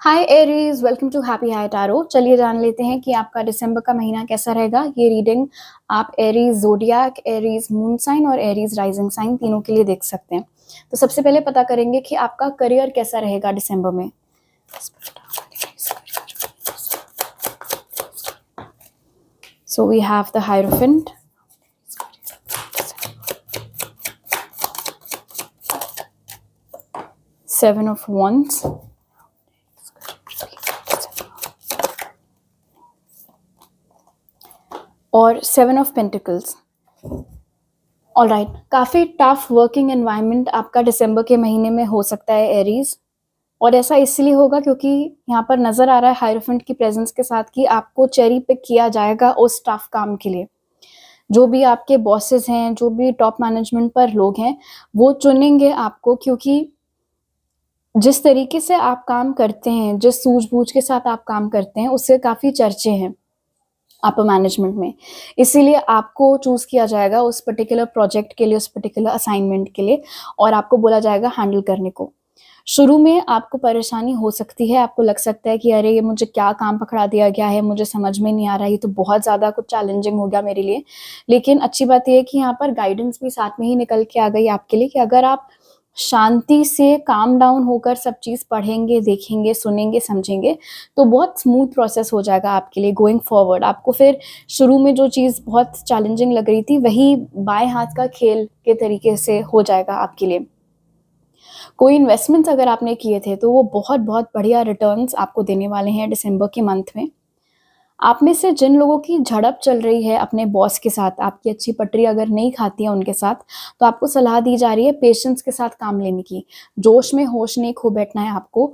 Hi Aries, welcome to Happy High Tarot. चलिए जान लेते हैं कि आपका दिसंबर का महीना कैसा रहेगा। ये रीडिंग आप Aries zodiac, Aries moon sign और एरीज राइजिंग साइन तीनों के लिए देख सकते हैं। तो सबसे पहले पता करेंगे कि आपका करियर कैसा रहेगा दिसंबर में। So we have the hierophant, seven of wands, और सेवन ऑफ पेंटिकल्स। ऑलराइट, काफ़ी टफ वर्किंग एनवायरनमेंट आपका दिसंबर के महीने में हो सकता है एरीज, और ऐसा इसलिए होगा क्योंकि यहाँ पर नज़र आ रहा है हायरोफेंट की प्रेजेंस के साथ कि आपको चेरी पिक किया जाएगा उस टफ काम के लिए। जो भी आपके बॉसेस हैं, जो भी टॉप मैनेजमेंट पर लोग हैं, वो चुनेंगे आपको, क्योंकि जिस तरीके से आप काम करते हैं, जिस सूझबूझ के साथ आप काम करते हैं, उससे काफ़ी चर्चे हैं अपर मैनेजमेंट में। इसीलिए आपको चूज़ किया जाएगा उस पर्टिकुलर प्रोजेक्ट के लिए, उस पर्टिकुलर असाइनमेंट के लिए, और आपको बोला जाएगा हैंडल करने को। शुरू में आपको परेशानी हो सकती है, आपको लग सकता है कि अरे ये मुझे क्या काम पकड़ा दिया गया है, मुझे समझ में नहीं आ रहा है, ये तो बहुत ज़्यादा कुछ चैलेंजिंग हो गया मेरे लिए। लेकिन अच्छी बात ये है कि यहाँ पर गाइडेंस भी साथ में ही निकल के आ गई आपके लिए कि अगर आप शांति से काम डाउन होकर सब चीज़ पढ़ेंगे, देखेंगे, सुनेंगे, समझेंगे, तो बहुत स्मूथ प्रोसेस हो जाएगा आपके लिए गोइंग फॉरवर्ड। आपको फिर शुरू में जो चीज़ बहुत चैलेंजिंग लग रही थी, वही बाएं हाथ का खेल के तरीके से हो जाएगा आपके लिए। कोई इन्वेस्टमेंट्स अगर आपने किए थे तो वो बहुत बहुत बढ़िया रिटर्न्स आपको देने वाले हैं दिसंबर के मंथ में। आप में से जिन लोगों की झड़प चल रही है अपने बॉस के साथ, आपकी अच्छी पटरी अगर नहीं खाती है उनके साथ, तो आपको सलाह दी जा रही है पेशेंस के साथ काम लेने की। जोश में होश नहीं खो बैठना है आपको,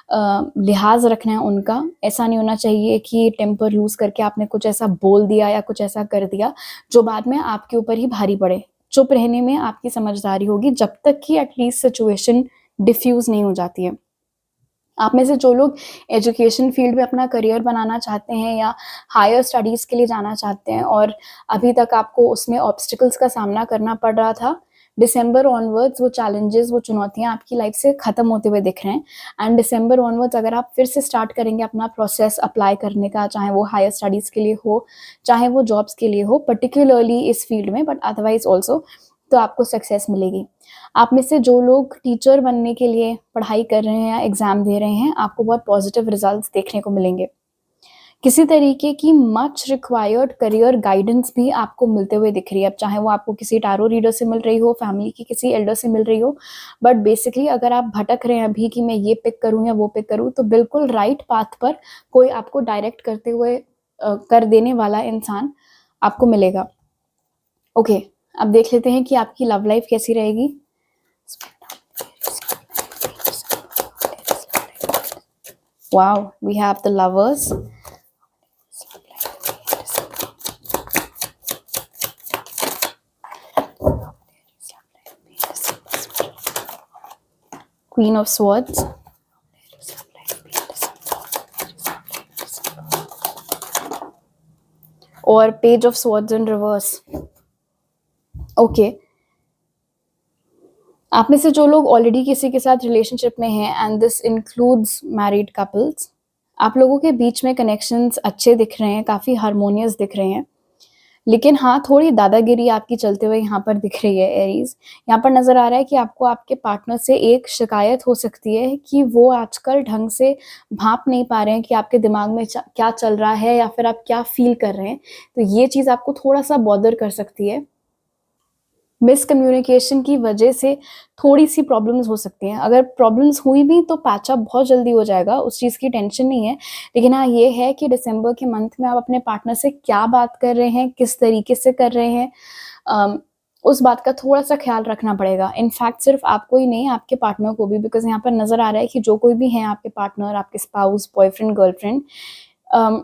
लिहाज रखना है उनका। ऐसा नहीं होना चाहिए कि टेम्पर लूज करके आपने कुछ ऐसा बोल दिया या कुछ ऐसा कर दिया जो बाद में आपके ऊपर ही भारी पड़े। चुप रहने में आपकी समझदारी होगी जब तक कि एटलीस्ट सिचुएशन डिफ्यूज नहीं हो जाती है। आप में से जो लोग एजुकेशन फील्ड में अपना करियर बनाना चाहते हैं या हायर स्टडीज़ के लिए जाना चाहते हैं और अभी तक आपको उसमें ऑब्स्टिकल्स का सामना करना पड़ रहा था, दिसंबर ऑनवर्ड्स वो चैलेंजेस, वो चुनौतियां आपकी लाइफ से ख़त्म होते हुए दिख रहे हैं। एंड दिसंबर ऑनवर्ड्स अगर आप फिर से स्टार्ट करेंगे अपना प्रोसेस अप्लाई करने का, चाहे वो हायर स्टडीज़ के लिए हो, चाहे वो जॉब्स के लिए हो, पर्टिकुलरली इस फील्ड में, बट अदरवाइज ऑल्सो, तो आपको सक्सेस मिलेगी। आप में से जो लोग टीचर बनने के लिए पढ़ाई कर रहे हैं या एग्ज़ाम दे रहे हैं, आपको बहुत पॉजिटिव रिजल्ट्स देखने को मिलेंगे। किसी तरीके की मच रिक्वायर्ड करियर गाइडेंस भी आपको मिलते हुए दिख रही है। अब चाहे वो आपको किसी टारो रीडर से मिल रही हो, फैमिली की किसी एल्डर से मिल रही हो, बट बेसिकली अगर आप भटक रहे हैं अभी कि मैं ये पिक करूँ या वो पिक करूँ, तो बिल्कुल राइट पाथ पर कोई आपको डायरेक्ट करते हुए कर देने वाला इंसान आपको मिलेगा। ओके, अब देख लेते हैं कि आपकी लव लाइफ कैसी रहेगी। Wow, we have the lovers. Queen of Swords. और Page of Swords in reverse. Okay. आप में से जो लोग ऑलरेडी किसी के साथ रिलेशनशिप में हैं, and this includes married couples, आप लोगों के बीच में कनेक्शंस अच्छे दिख रहे हैं, काफ़ी हारमोनियस दिख रहे हैं। लेकिन हाँ, थोड़ी दादागिरी आपकी चलते हुए यहाँ पर दिख रही है एरीज। यहाँ पर नज़र आ रहा है कि आपको आपके पार्टनर से एक शिकायत हो सकती है कि वो आजकल ढंग से भांप नहीं पा रहे हैं कि आपके दिमाग में क्या चल रहा है या फिर आप क्या फील कर रहे हैं। तो ये चीज़ आपको थोड़ा सा बॉदर कर सकती है। मिसकम्युनिकेशन की वजह से थोड़ी सी प्रॉब्लम्स हो सकती हैं। अगर प्रॉब्लम्स हुई भी तो पैचअप बहुत जल्दी हो जाएगा, उस चीज़ की टेंशन नहीं है। लेकिन हाँ, ये है कि दिसंबर के मंथ में आप अपने पार्टनर से क्या बात कर रहे हैं, किस तरीके से कर रहे हैं, उस बात का थोड़ा-सा ख़्याल रखना पड़ेगा। इनफैक्ट सिर्फ़ आपको ही नहीं, आपके पार्टनर को भी, बिकॉज़ यहाँ पर नज़र आ रहा है कि जो कोई भी हैं आपके पार्टनर, आपके स्पाउस, बॉयफ्रेंड, गर्लफ्रेंड,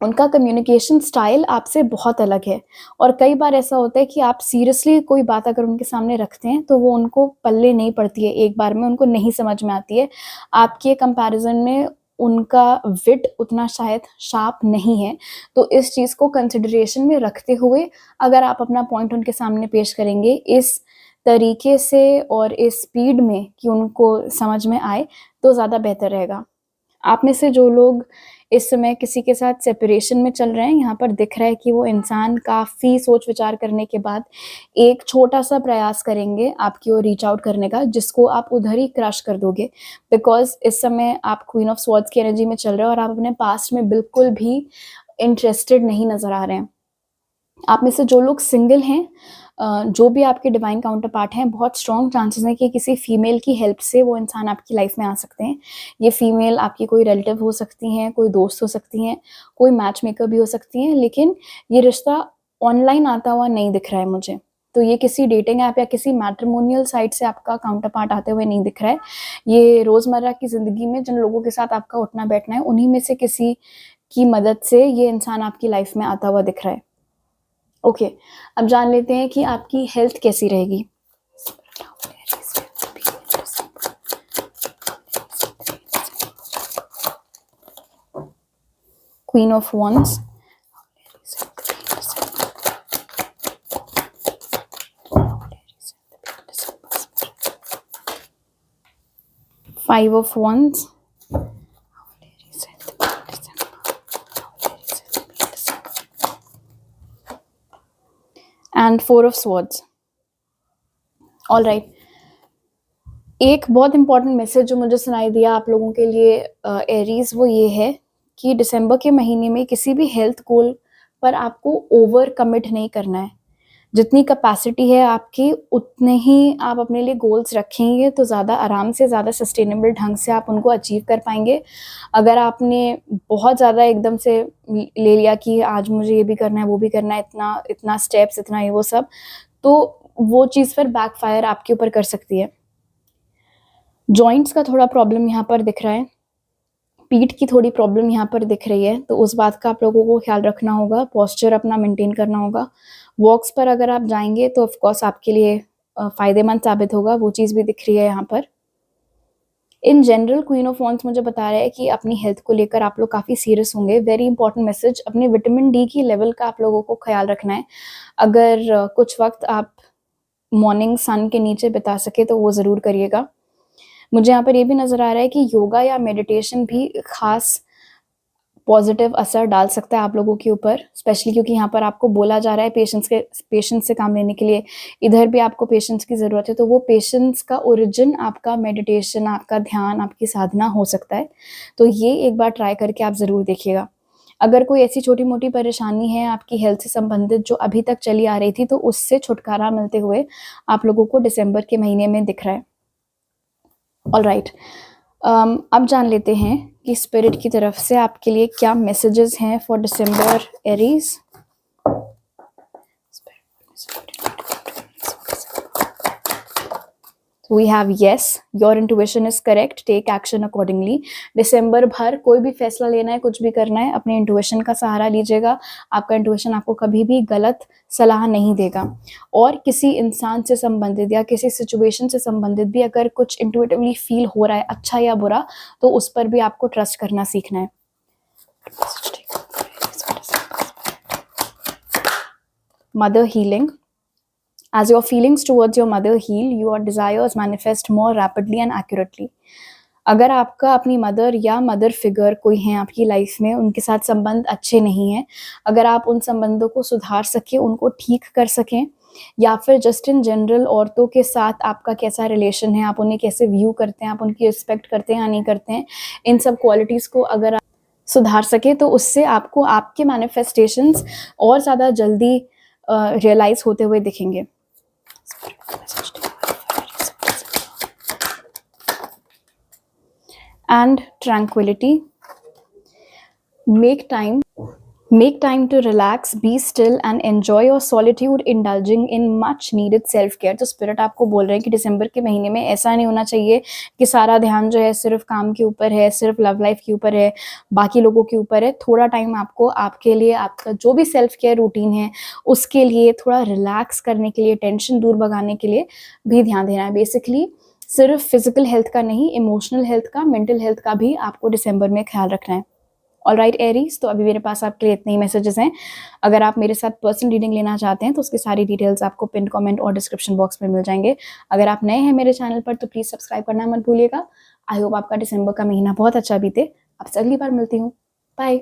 उनका कम्युनिकेशन स्टाइल आपसे बहुत अलग है। और कई बार ऐसा होता है कि आप सीरियसली कोई बात अगर उनके सामने रखते हैं तो वो उनको पल्ले नहीं पड़ती है, एक बार में उनको नहीं समझ में आती है। आपके कंपैरिज़न में उनका विट उतना शायद शार्प नहीं है। तो इस चीज़ को कंसिडरेशन में रखते हुए अगर आप अपना पॉइंट उनके सामने पेश करेंगे इस तरीके से और इस स्पीड में कि उनको समझ में आए, तो ज़्यादा बेहतर रहेगा। आप में से जो लोग इस समय किसी के साथ सेपरेशन में चल रहे हैं, यहाँ पर दिख रहा है कि वो इंसान काफ़ी सोच विचार करने के बाद एक छोटा-सा प्रयास करेंगे आपकी ओर रीच आउट करने का, जिसको आप उधर ही क्रश कर दोगे। बिकॉज़ इस समय आप क्वीन ऑफ स्वॉर्ड्स की एनर्जी में चल रहे हो और आप अपने पास्ट में बिल्कुल भी इंटरेस्टेड नहीं नज़र आ रहे हैं। आप में से जो लोग सिंगल हैं, जो भी आपके डिवाइन काउंटर पार्ट हैं, बहुत स्ट्रॉन्ग चांसेस हैं कि किसी फीमेल की हेल्प से वो इंसान आपकी लाइफ में आ सकते हैं। ये फीमेल आपकी कोई रिलेटिव हो सकती हैं, कोई दोस्त हो सकती हैं, कोई मैच मेकर भी हो सकती हैं, लेकिन ये रिश्ता ऑनलाइन आता हुआ नहीं दिख रहा है मुझे। तो ये किसी डेटिंग ऐप या किसी मैट्रिमोनियल साइट से आपका काउंटर पार्ट आते हुए नहीं दिख रहा है। ये रोज़मर्रा की ज़िंदगी में जिन लोगों के साथ आपका उठना-बैठना है, उन्हीं में से किसी की मदद से ये इंसान आपकी लाइफ में आता हुआ दिख रहा है। ओके, अब जान लेते हैं कि आपकी हेल्थ कैसी रहेगी। Queen of wands, 5 of wands, and 4 of swords. All right, एक बहुत इंपॉर्टेंट मैसेज जो मुझे सुनाई दिया आप लोगों के लिए एरीज, वो ये है कि दिसंबर के महीने में किसी भी हेल्थ गोल पर आपको ओवर कमिट नहीं करना है। जितनी कैपेसिटी है आपकी, उतने ही आप अपने लिए गोल्स रखेंगे तो ज़्यादा आराम से, ज़्यादा सस्टेनेबल ढंग से आप उनको अचीव कर पाएंगे। अगर आपने बहुत ज़्यादा एकदम से ले लिया कि आज मुझे ये भी करना है, वो भी करना है, इतना इतना स्टेप्स, इतना ये वो सब, तो वो चीज़ फिर बैकफायर आपके ऊपर कर सकती है। जॉइंट्स का थोड़ा प्रॉब्लम यहाँ पर दिख रहा है, पीठ की थोड़ी प्रॉब्लम यहाँ पर दिख रही है, तो उस बात का आप लोगों को ख्याल रखना होगा, पोस्चर अपना मेंटेन करना होगा। वॉक्स पर अगर आप जाएंगे तो ऑफ कोर्स आपके लिए फ़ायदेमंद साबित होगा, वो चीज़ भी दिख रही है यहाँ पर। In general queen of wands मुझे बता रहा है कि अपनी हेल्थ को लेकर आप लोग काफ़ी सीरियस होंगे। वेरी इंपॉर्टेंट मैसेज, अपने विटामिन डी की लेवल का आप लोगों को ख्याल रखना है। अगर कुछ वक्त आप मॉर्निंग सन के नीचे बिता सके तो वो ज़रूर करिएगा। मुझे यहाँ पर ये भी नज़र आ रहा है कि योगा या मेडिटेशन भी खास पॉजिटिव असर डाल सकता है आप लोगों के ऊपर, स्पेशली क्योंकि यहाँ पर आपको बोला जा रहा है पेशेंस से काम लेने के लिए। इधर भी आपको पेशेंस की ज़रूरत है, तो वो पेशेंस का ओरिजिन आपका मेडिटेशन, आपका ध्यान, आपकी साधना हो सकता है। तो ये एक बार ट्राई करके आप ज़रूर देखिएगा। अगर कोई ऐसी छोटी मोटी परेशानी है आपकी हेल्थ से संबंधित जो अभी तक चली आ रही थी, तो उससे छुटकारा मिलते हुए आप लोगों को दिसंबर के महीने में दिख रहा है। ऑल राइट, अब जान लेते हैं कि स्पिरिट की तरफ से आपके लिए क्या मैसेजेस हैं for December Aries. We have yes, your intuition is correct, take action accordingly. दिसंबर भर कोई भी फैसला लेना है, कुछ भी करना है, अपने इंट्यूशन का सहारा लीजिएगा। आपका इंट्यूशन आपको कभी भी गलत सलाह नहीं देगा। और किसी इंसान से संबंधित या किसी सिचुएशन से संबंधित भी अगर कुछ इंट्यूटिवली फील हो रहा है, अच्छा या बुरा, तो उस पर भी आपको ट्रस्ट करना सीखना है। Mother healing, as your feelings towards your mother heal, your desires manifest more rapidly and accurately. अगर आपका अपनी मदर या मदर फिगर कोई हैं आपकी लाइफ में, उनके साथ संबंध अच्छे नहीं हैं, अगर आप उन संबंधों को सुधार सकें, उनको ठीक कर सकें, या फिर जस्ट इन जनरल औरतों के साथ आपका कैसा रिलेशन है, आप उन्हें कैसे व्यू करते हैं, आप उनकी रिस्पेक्ट करते हैं या नहीं करते हैं, इन सब क्वालिटीज़ को अगर आप सुधार सकें तो उससे आपको आपके मैनिफेस्टेशंस और ज़्यादा जल्दी रियलाइज़ होते हुए दिखेंगे। And tranquility. Make time to relax, be still and enjoy your solitude, indulging in much needed self care. तो स्पिरिट आपको बोल रहे हैं कि दिसंबर के महीने में ऐसा नहीं होना चाहिए कि सारा ध्यान जो है सिर्फ काम के ऊपर है, सिर्फ लव लाइफ के ऊपर है, बाकी लोगों के ऊपर है। थोड़ा टाइम आपको आपके लिए, आपका जो भी सेल्फ केयर रूटीन है उसके लिए, थोड़ा रिलैक्स करने के लिए, टेंशन दूर भगाने के लिए भी ध्यान देना है। बेसिकली सिर्फ फिजिकल हेल्थ का नहीं, इमोशनल हेल्थ का, मेंटल हेल्थ का भी आपको दिसंबर में ख्याल रखना है। ऑल राइट एरीज, तो अभी मेरे पास आपके लिए इतने ही मैसेजेस हैं। अगर आप मेरे साथ पर्सनल रीडिंग लेना चाहते हैं तो उसकी सारी डिटेल्स आपको पिन कमेंट और डिस्क्रिप्शन बॉक्स में मिल जाएंगे। अगर आप नए हैं मेरे चैनल पर तो प्लीज़ सब्सक्राइब करना मत भूलिएगा। आई होप आपका दिसंबर का महीना बहुत अच्छा बीते। आपसे अगली बार मिलती हूँ। बाय।